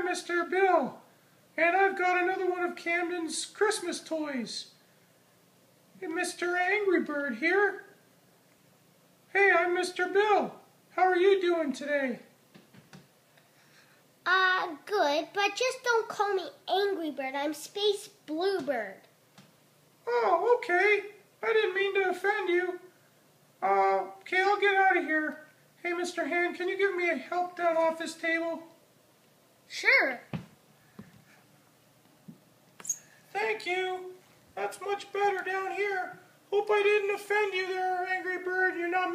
Mr. Bill, and I've got another one of Camden's Christmas toys. Hey, Mr. Angry Bird here. Hey, I'm Mr. Bill. How are you doing today? Good, but just don't call me Angry Bird. I'm Space Bluebird. Oh, okay. I didn't mean to offend you. Okay, I'll get out of here. Hey, Mr. Hand, can you give me a help down off this table? Sure. Thank you. That's much better down here. Hope I didn't offend you there, Angry Bird. You're not